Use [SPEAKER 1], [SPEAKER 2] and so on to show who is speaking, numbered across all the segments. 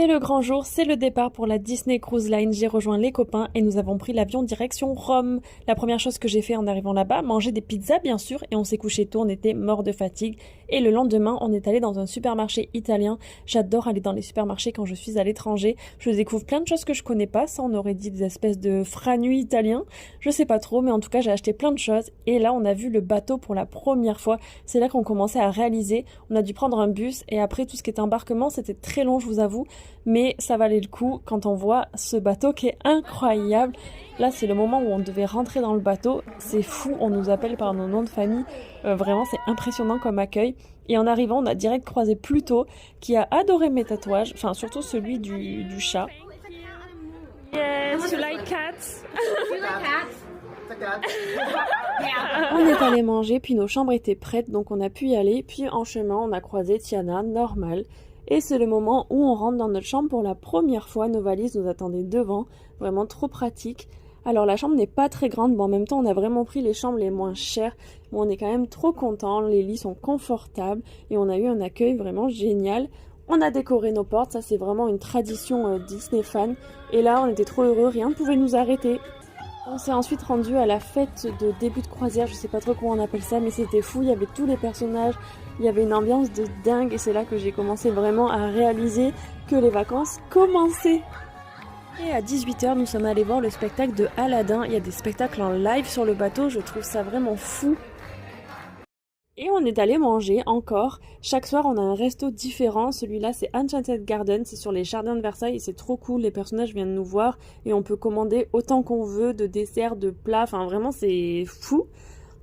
[SPEAKER 1] C'est le grand jour, c'est le départ pour la Disney Cruise Line. J'ai rejoint les copains et nous avons pris l'avion direction Rome. La première chose que j'ai fait en arrivant là-bas, manger des pizzas bien sûr, et on s'est couché tôt, on était mort de fatigue. Et le lendemain, on est allé dans un supermarché italien. J'adore aller dans les supermarchés quand je suis à l'étranger. Je découvre plein de choses que je connais pas. Ça, on aurait dit des espèces de franui italiens. Je sais pas trop, mais en tout cas, j'ai acheté plein de choses. Et là, on a vu le bateau pour la première fois. C'est là qu'on commençait à réaliser. On a dû prendre un bus et après tout ce qui était embarquement, c'était très long, je vous avoue. Mais ça valait le coup quand on voit ce bateau qui est incroyable. Là, c'est le moment où on devait rentrer dans le bateau. C'est fou, on nous appelle par nos noms de famille. Vraiment, c'est impressionnant comme accueil. Et en arrivant, on a direct croisé Pluto, qui a adoré mes tatouages, enfin surtout celui du chat. Yes, you like cats? On est allé manger, puis nos chambres étaient prêtes, donc on a pu y aller. Puis en chemin, on a croisé Tiana, normal. Et c'est le moment où on rentre dans notre chambre pour la première fois. Nos valises nous attendaient devant, vraiment trop pratique. Alors la chambre n'est pas très grande, mais en même temps on a vraiment pris les chambres les moins chères. Bon, on est quand même trop contents, les lits sont confortables et on a eu un accueil vraiment génial. On a décoré nos portes, ça c'est vraiment une tradition Disney fan. Et là on était trop heureux, rien ne pouvait nous arrêter. On s'est ensuite rendu à la fête de début de croisière, je sais pas trop comment on appelle ça, mais c'était fou, il y avait tous les personnages, il y avait une ambiance de dingue et c'est là que j'ai commencé vraiment à réaliser que les vacances commençaient. Et à 18h, nous sommes allés voir le spectacle de Aladdin. Il y a des spectacles en live sur le bateau, je trouve ça vraiment fou. Et on est allé manger encore. Chaque soir, on a un resto différent. Celui-là, c'est Enchanted Garden, c'est sur les jardins de Versailles et c'est trop cool. Les personnages viennent nous voir et on peut commander autant qu'on veut de desserts, de plats. Enfin, vraiment, c'est fou.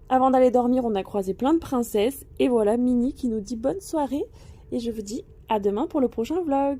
[SPEAKER 1] Avant d'aller dormir, on a croisé plein de princesses. Et voilà, Minnie qui nous dit bonne soirée. Et je vous dis à demain pour le prochain vlog.